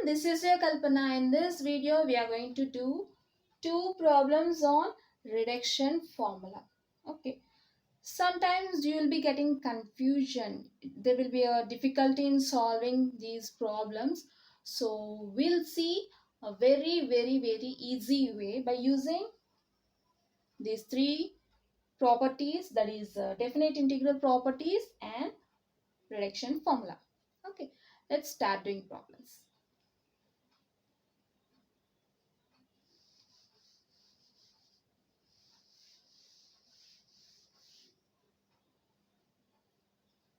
this is your Kalpana. In this video, we are going to do two problems on reduction formula. Okay. Sometimes you will be getting confusion. There will be a difficulty in solving these problems. So we'll see a very easy way by using these three properties, that is definite integral properties and reduction formula. Okay. Let's start doing problems.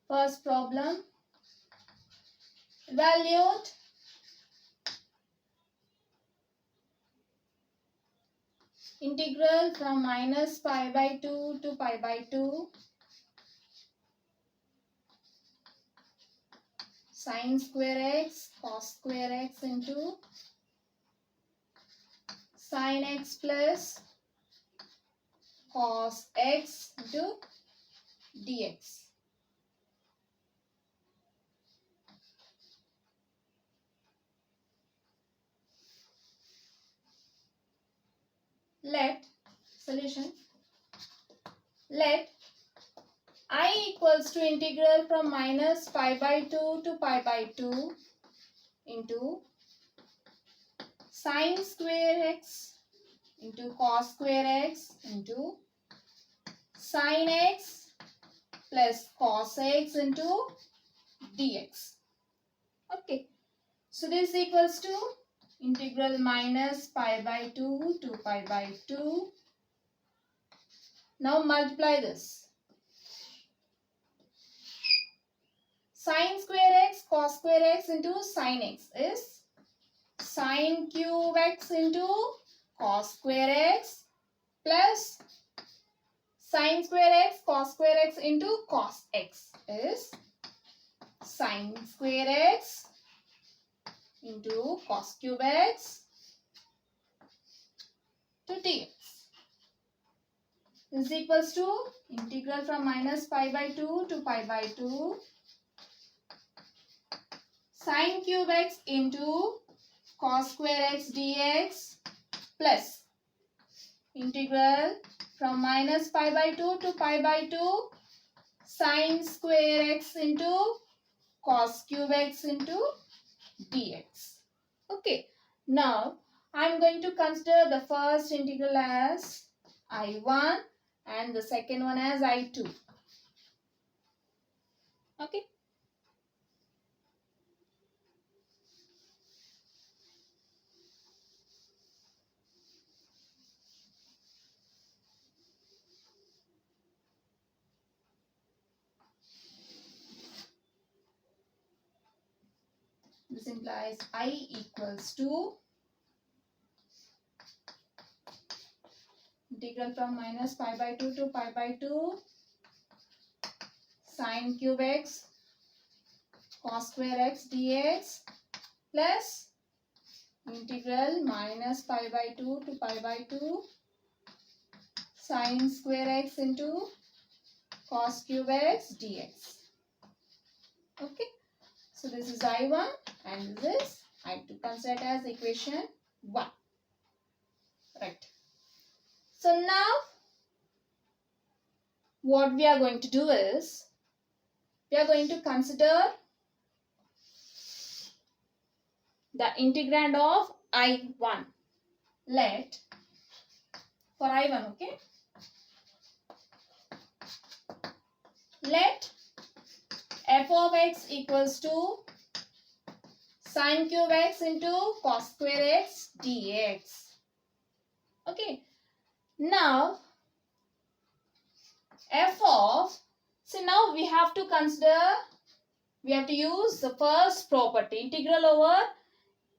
First problem, evaluate integral from minus pi by 2 to pi by 2 sin square x cos square x into sin x plus cos x into dx. Let solution, let I equals to integral from minus pi by 2 to pi by 2 into sin square x into cos square x into sin x plus cos x into dx. Okay, so this equals to integral minus pi by 2 to pi by 2. Now multiply this. Sin square x cos square x into sin x is sin cube x into cos square x plus sin square x cos square x into cos x is sin square x into cos cube x to dx. This is equals to integral from minus pi by 2 to pi by 2 sin cube x into cos square x dx plus integral from minus pi by 2 to pi by 2 sin square x into cos cube x into dx. Okay, now I am going to consider the first integral as I1 and the second one as I2. Okay. This implies I equals to integral from minus pi by 2 to pi by 2 sin cube x cos square x dx plus integral minus pi by 2 to pi by 2 sin square x into cos cube x dx. Okay, so this is I1 and this is I2. Consider it as equation 1. Right. So now what we are going to do is we are going to consider the integrand of I1. Let for I1, okay, let f of x equals to sin cube x into cos square x dx. Okay, now f of, so now we have to consider, we have to use the first property,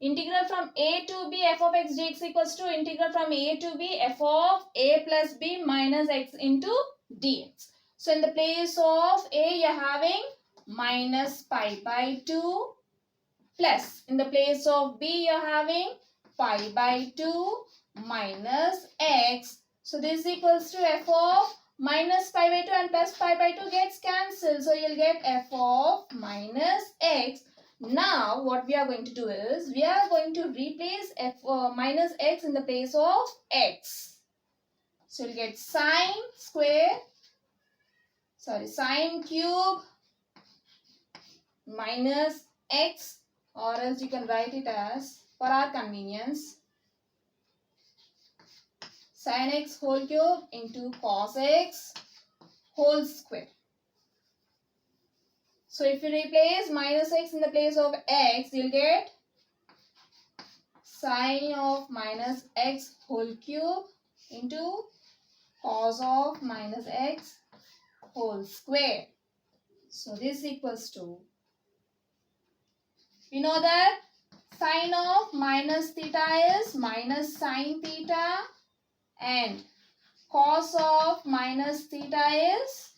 integral from a to b f of x dx equals to integral from a to b f of a plus b minus x into dx. So in the place of a you are having minus pi by 2 plus in the place of b you are having pi by 2 minus x. So this equals to f of minus pi by 2 and plus pi by 2 gets cancelled. So you'll get f of minus x. Now what we are going to do is we are going to replace minus x in the place of x. So you'll get sine cube minus x, or else you can write it as, for our convenience, sin x whole cube into cos x whole square. So if you replace minus x in the place of x, you'll get sine of minus x whole cube into cos of minus x whole square. So this equals to, we know that sine of minus theta is minus sine theta and cos of minus theta is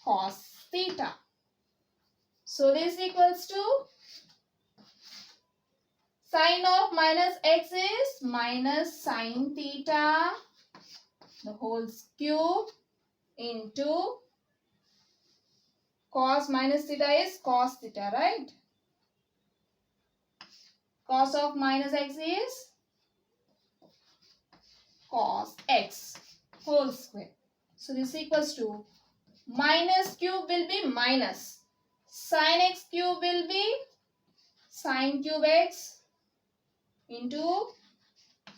cos theta. So this equals to, sine of minus x is minus sine theta the whole cube into cos minus theta is cos theta, right? Cos of minus x is cos x whole square. So this equals to, minus cube will be minus, sin x cube will be sin cube x into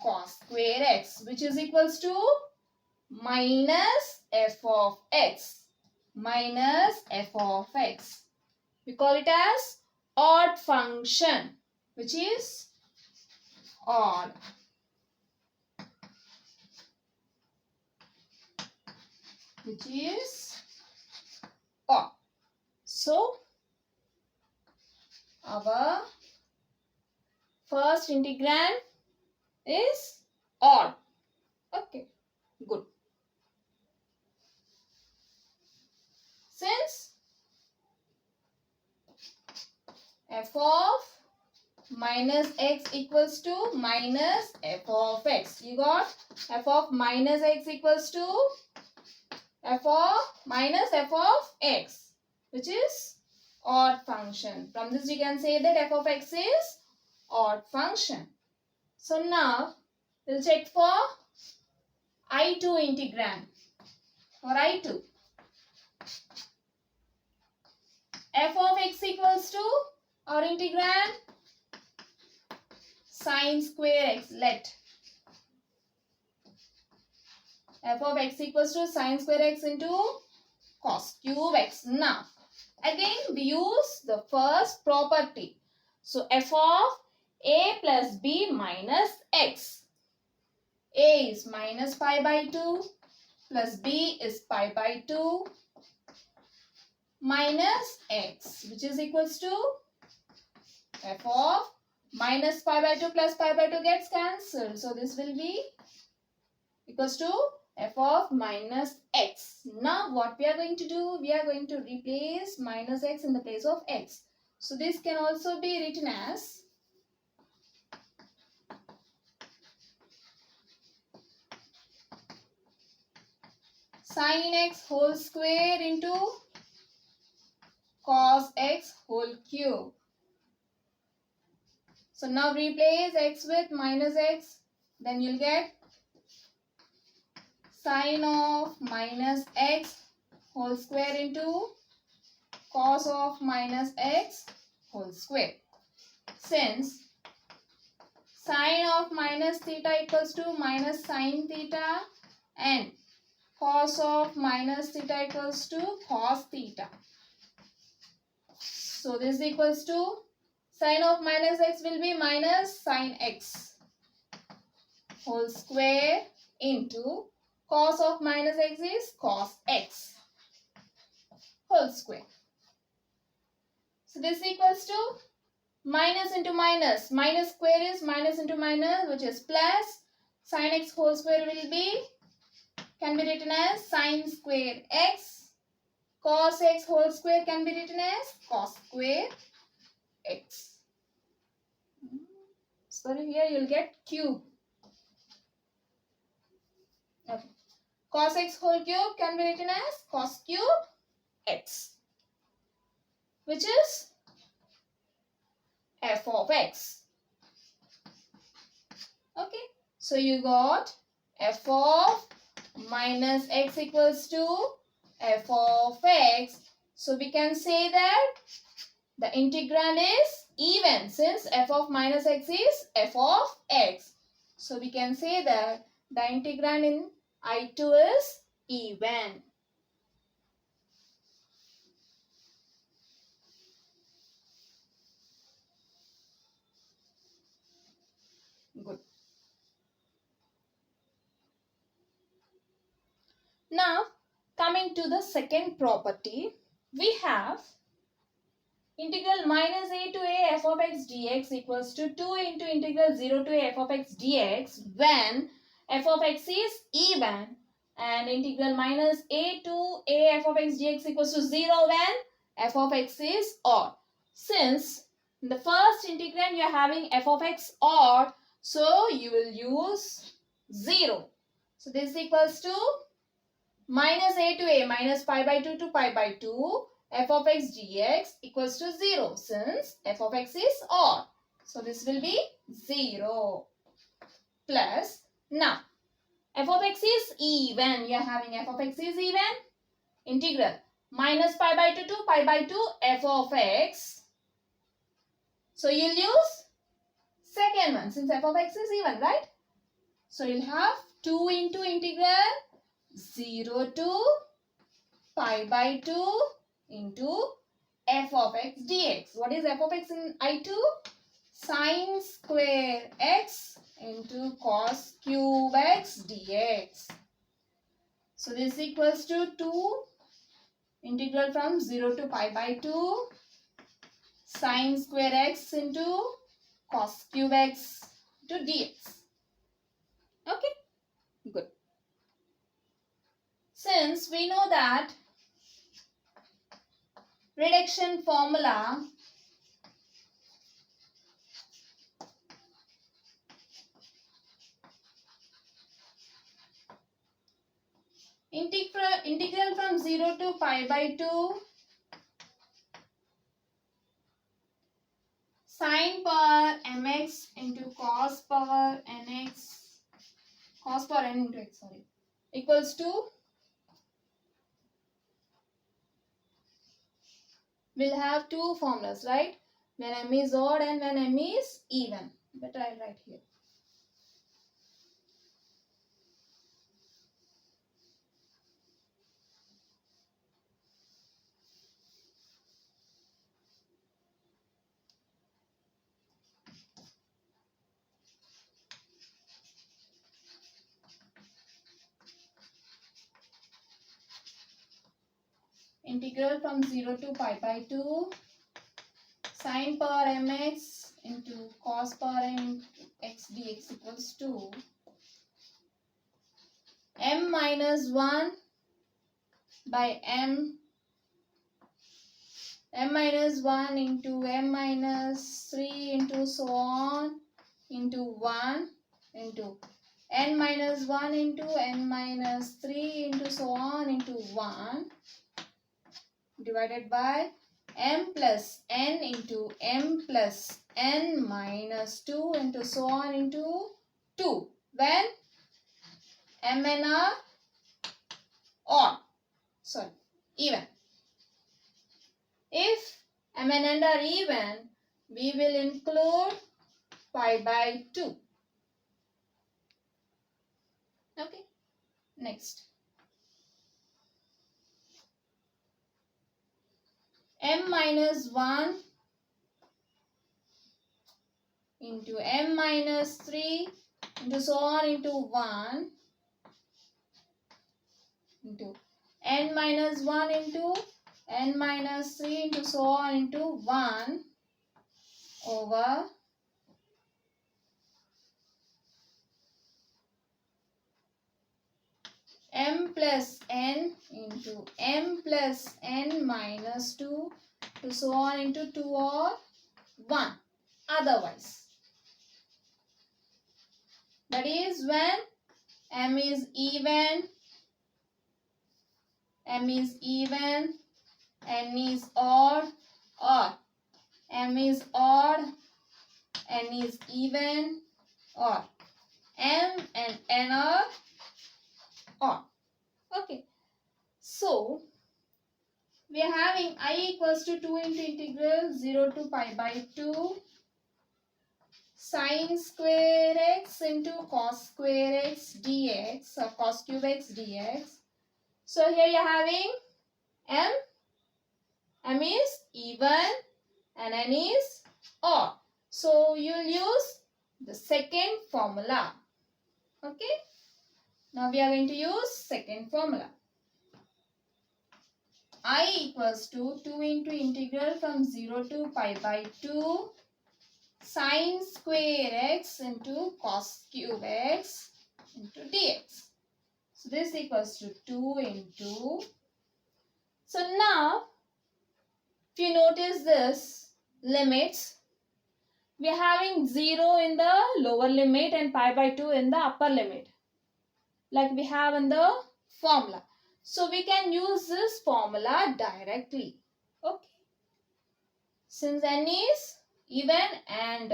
cos square x, which is equals to minus f of x. Minus f of x. We call it as odd function, which is odd. Which is odd. So our first integrand is odd. Okay, good. Since f of minus x equals to minus f of x, you got f of minus x equals to f of minus f of x, which is odd function. From this you can say that f of x is odd function. So now we'll check for I2 integrand. For I2, f of x equals to our integrand sine square x. Let f of x equals to sine square x into cos cube x. Now again we use the first property. So f of a plus b minus x. A is minus pi by 2 plus b is pi by 2 minus x, which is equals to f of minus pi by 2 plus pi by 2 gets cancelled. So this will be equals to f of minus x. Now what we are going to do? We are going to replace minus x in the place of x. So this can also be written as sin x whole square into cos x whole cube. So now replace x with minus x, then you'll get sin of minus x whole square into cos of minus x whole square. Since sin of minus theta equals to minus sin theta and cos of minus theta equals to cos theta. So this equals to sin of minus x will be minus sin x whole square into cos of minus x is cos x whole square. So this equals to minus into minus. Minus square is minus into minus, which is plus. Sin x whole square will be, can be written as sin square x. Cos x whole square can be written as cos square x. Sorry, here you'll get cube. Okay. Cos x whole cube can be written as cos cube x, which is f of x. Okay, so you got f of minus x equals to f of x. So we can say that the integrand is even since f of minus x is f of x. So we can say that the integrand in I2 is even. Good. Now coming to the second property, we have integral minus a to a f of x dx equals to 2 into integral 0 to a f of x dx when f of x is even, and integral minus a to a f of x dx equals to 0 when f of x is odd. Since in the first integrand you are having f of x odd, so you will use 0. So this equals to minus a to a minus pi by 2 to pi by 2 f of x dx equals to 0 since f of x is odd. So this will be 0 plus, now f of x is even, you are having f of x is even, integral minus pi by 2 to pi by 2 f of x. So you'll use second one since f of x is even, right? So you'll have 2 into integral 0 to pi by 2 into f of x dx. What is f of x in I2? Sine square x into cos cube x dx. So this equals to 2 integral from 0 to pi by 2 sine square x into cos cube x to dx. Okay, good. Since we know that reduction formula integral from 0 to pi by 2 sine power mx into cos power nx, cos power n into x, sorry, equals to, we'll have two formulas, right? When m is odd and when m is even. But I'll write here. Integral from 0 to pi by 2 sine power mx into cos power n into x dx equals to m minus 1 by m minus 1 into m minus 3 into so on into 1 into n minus 1 into n minus 3 into so on into 1 divided by m plus n into m plus n minus 2 into so on into 2 when m and n are odd, sorry, even. If m and n are even, we will include pi by 2. Okay, next. M minus 1 into m minus 3 into so on into 1 into n minus 1 into n minus 3 into so on into 1 over m plus n into m plus n minus 2 to so on into 2 or 1 otherwise. That is when m is even, n is odd, or m is odd n is even, or m and n are odd. Okay. So, we are having I equals to 2 into integral 0 to pi by 2 sine square x into cos square x dx, or cos cube x dx. So, here you are having m is even and n is odd. So, you will use the second formula. Okay. Now, we are going to use second formula. I equals to 2 into integral from 0 to pi by 2 sine square x into cos cube x into dx. So, this equals to 2 into. So, now, if you notice this limits, we are having 0 in the lower limit and pi by 2 in the upper limit, like we have in the formula. So, we can use this formula directly. Okay. Since n is even and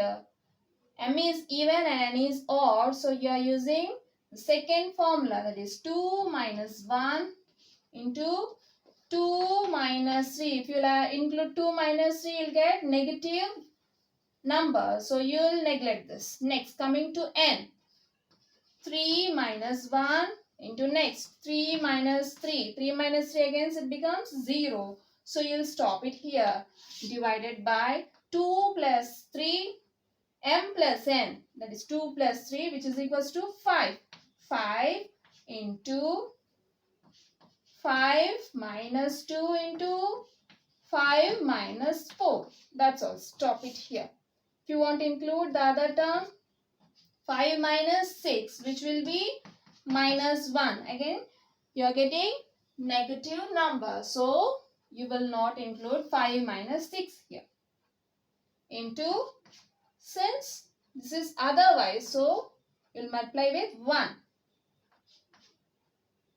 m is even and n is odd, so you are using the second formula, that is 2 minus 1 into 2 minus 3. If you include 2 minus 3, you will get negative number. So, you will neglect this. Next, coming to n. 3 minus 1 into next 3 minus 3. 3 minus 3 again it becomes 0. So, you will stop it here. Divided by 2 plus 3 m plus n, that is 2 plus 3, which is equals to 5. 5 into 5 minus 2 into 5 minus 4. That's all. Stop it here. If you want to include the other term, 5 minus 6, which will be minus 1. Again, you are getting negative number. So, you will not include 5 minus 6 here. Into, since this is otherwise, so you will multiply with 1,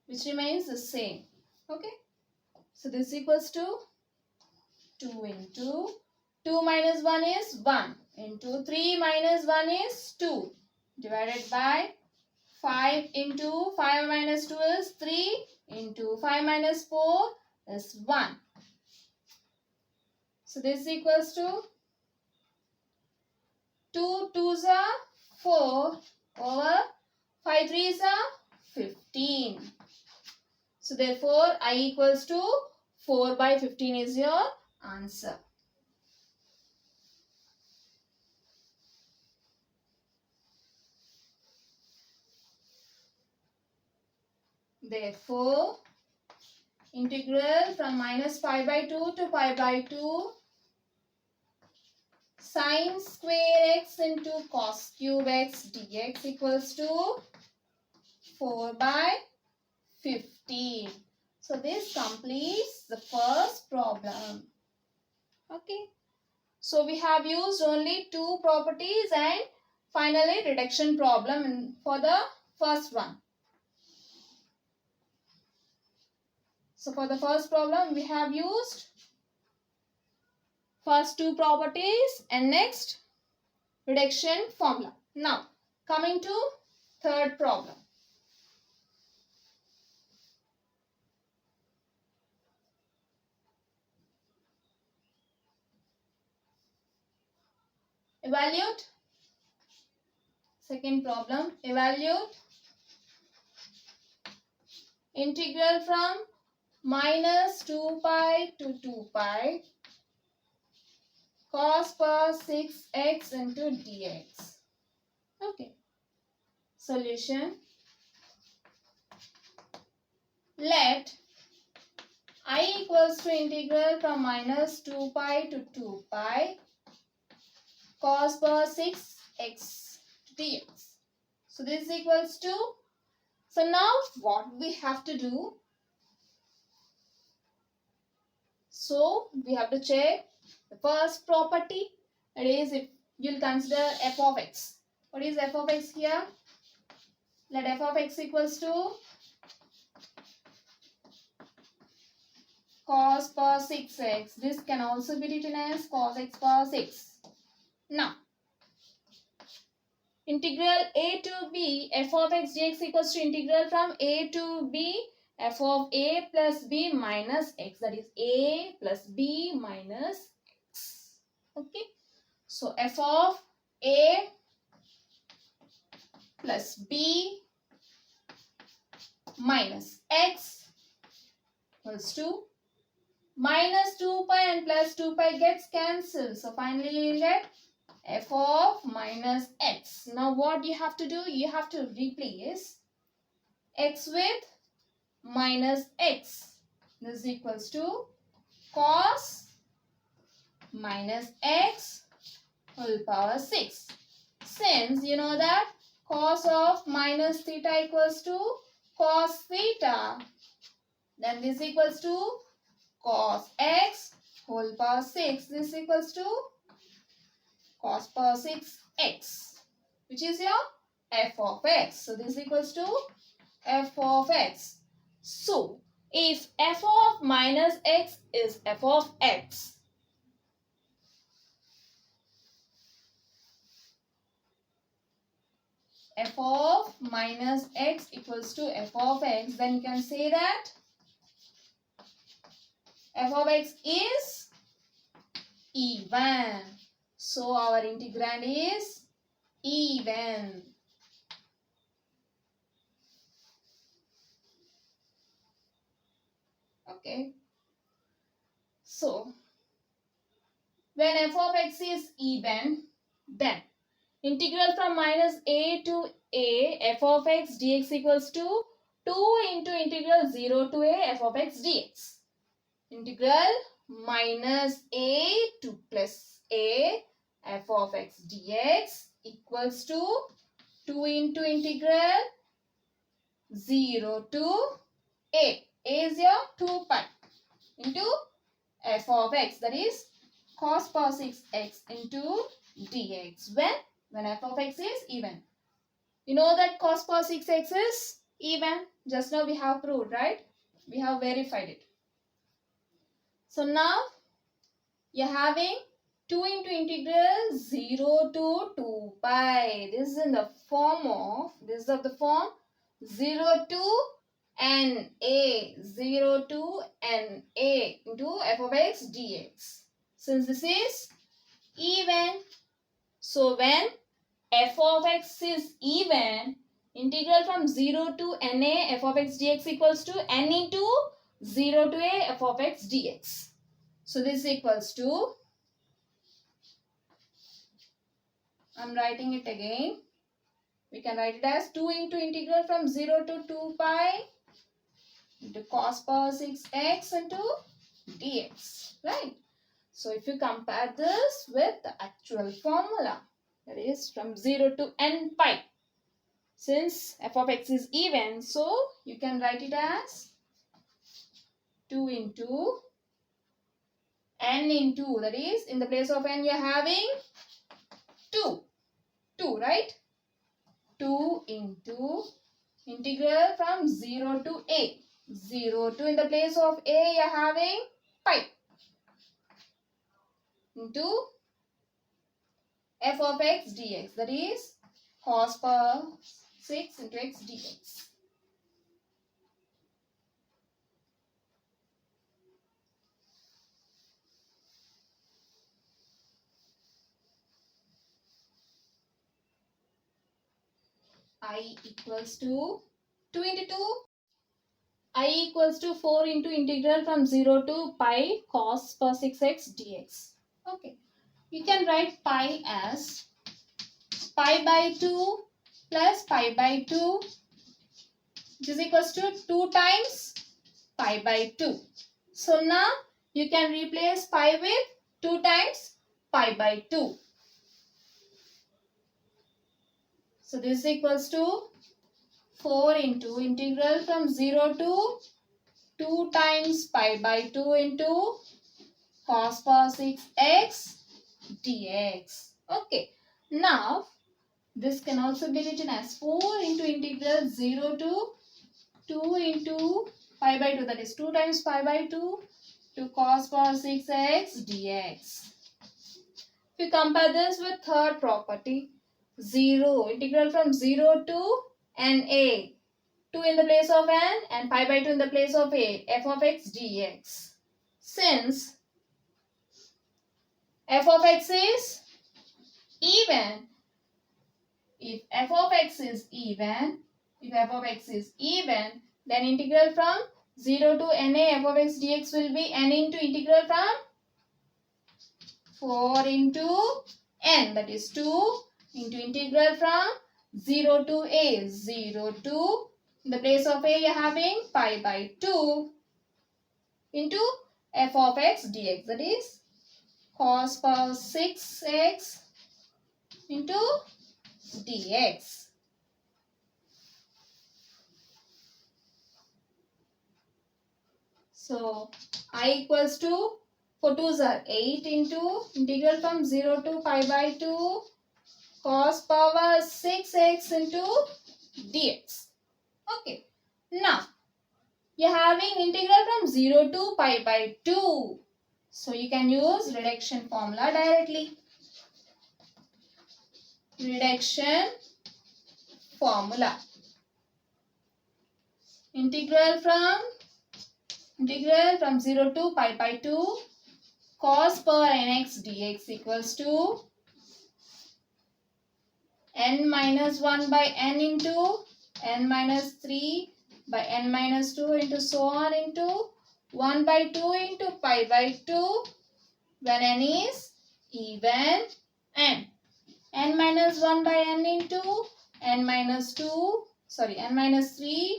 which remains the same. Okay. So, this equals to 2 into 2 minus 1 is 1 into 3 minus 1 is 2 divided by 5 into 5 minus 2 is 3 into 5 minus 4 is 1. So, this equals to 2 2s are 4 over 5 3s are 15. So, therefore, I equals to 4 by 15 is your answer. Therefore, integral from minus pi by 2 to pi by 2 sine square x into cos cube x dx equals to 4 by 15. So, this completes the first problem. Okay. So, we have used only two properties and finally reduction problem for the first one. So, for the first problem, we have used first two properties and next reduction formula. Now, coming to third problem. Evaluate. Second problem, evaluate integral from minus 2 pi to 2 pi cos power 6x into dx. Okay. Solution. Let I equals to integral from minus 2 pi to 2 pi cos power 6x dx. So, this is equals to, so now what we have to do? So, we have to check the first property, that is if you will consider f of x. What is f of x here? Let f of x equals to cos power 6x. This can also be written as cos x power 6. Now, Integral a to b f of x dx equals to integral from a to b f of a plus b minus x, that is a plus b minus x. Okay, so f of a plus b minus x equals to minus 2 pi and plus 2 pi gets cancelled. So finally you will get f of minus x. Now what you have to do? You have to replace x with minus x. This is equals to cos minus x whole power 6. Since you know that cos of minus theta equals to cos theta, then this equals to cos x whole power 6. This equals to cos power 6x, which is your f of x. So this equals to f of x. So if f of minus x is f of x, f of minus x equals to f of x, then you can say that f of x is even. So our integrand is even. Okay. So when f of x is even, then integral from minus a to a f of x dx equals to 2 into integral 0 to a f of x dx. Integral minus a to plus a f of x dx equals to 2 into integral 0 to a. A is your 2 pi into f of x, that is cos power 6x into dx when f of x is even. You know that cos power 6x is even. Just now we have proved, right? We have verified it. So now you're having 2 into integral 0 to 2 pi. This is in the form of, this is of the form 0 to NA, 0 to NA into f of x dx. Since this is even, so when f of x is even, integral from 0 to NA f of x dx equals to n into 0 to a f of x dx. So this equals to, I'm writing it again. We can write it as 2 into integral from 0 to 2 pi into cos power 6x into dx, right? So if you compare this with the actual formula, that is from 0 to n pi, since f of x is even, so you can write it as 2 into n into, that is in the place of n you are having 2, right? 2 into integral from 0 to a. 0 to, in the place of a you are having pi into f of x dx, that is cos power 6 into x dx. I equals to 2 into 2. I equals to 4 into integral from 0 to pi cos per 6x dx. Okay. You can write pi as pi by 2 plus pi by 2, which is equals to 2 times pi by 2. So now you can replace pi with 2 times pi by 2. So this is equals to 4 into integral from 0 to 2 times pi by 2 into cos power 6x dx. Okay. Now this can also be written as 4 into integral 0 to 2 into pi by 2, that is 2 times pi by 2 to cos power 6x dx. If you compare this with third property, 0. Integral from 0 to NA. 2 in the place of N and pi by 2 in the place of A. F of x dx. Since f of x is even, if f of x is even, then integral from 0 to NA f of x dx will be n into integral from 4 into n, that is 2 into integral from 0 to A, 0 to, in the place of A you are having pi by 2 into f of x dx, that is cos power 6x into dx. So I equals to 4 2s are 8 into integral from 0 to pi by 2 cos power 6x into dx. Okay. Now, you are having integral from 0 to pi by 2. So, you can use reduction formula directly. Reduction formula. Integral from 0 to pi by 2 cos per nx dx equals to n minus 1 by n into n minus 3 by n minus 2 into so on into 1 by 2 into pi by 2 when n is even and n minus 1 by n into n minus 3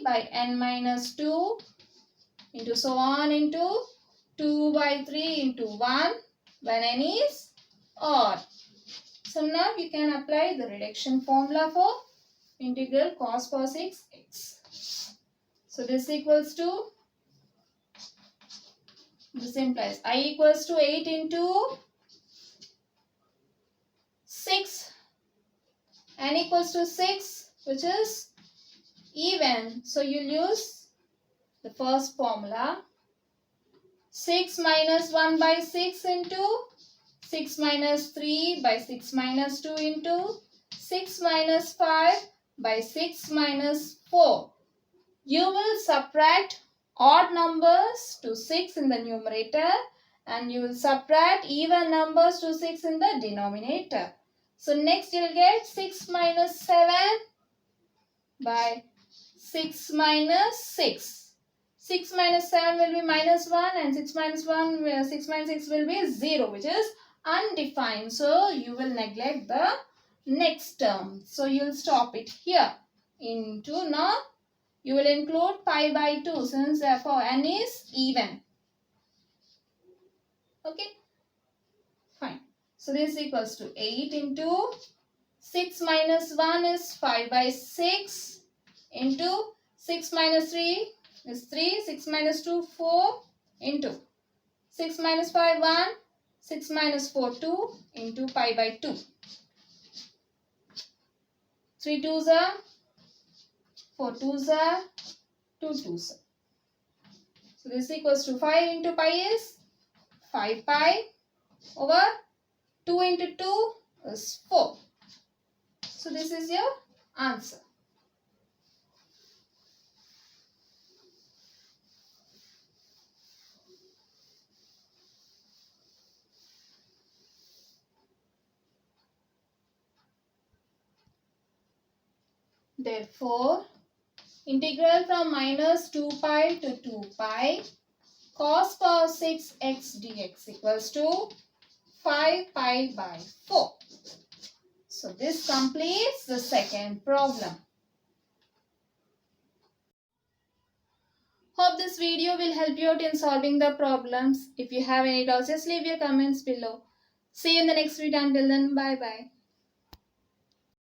by n minus 2 into so on into 2 by 3 into 1 when n is odd. So now you can apply the reduction formula for integral cos power 6x. So this equals to, this implies I equals to 8 into 6, n equals to 6, which is even. So you'll use the first formula, 6 minus 1 by 6 into 6 minus 3 by 6 minus 2 into 6 minus 5 by 6 minus 4. You will subtract odd numbers to 6 in the numerator and you will subtract even numbers to 6 in the denominator. So next you will get 6 minus 7 by 6 minus 6. 6 minus 7 will be minus 1 and 6 minus 6 will be 0, which is undefined. So you will neglect the next term. So you will stop it here. Into now you will include pi by 2 since therefore n is even. Okay. Fine. So this equals to 8 into 6 minus 1 is 5 by 6 into 6 minus 3 is 3. 6 minus 2 4 into 6 minus 5 1. 6 minus 4 2 into pi by 2. 3 2s are 4 2s are 2 2s. So this equals to 5 into pi is 5 pi over 2 into 2 is 4. So this is your answer. Therefore, integral from minus 2 pi to 2 pi cos power 6x dx equals to 5 pi by 4. So this completes the second problem. Hope this video will help you out in solving the problems. If you have any doubts, just leave your comments below. See you in the next video. Until then, bye bye.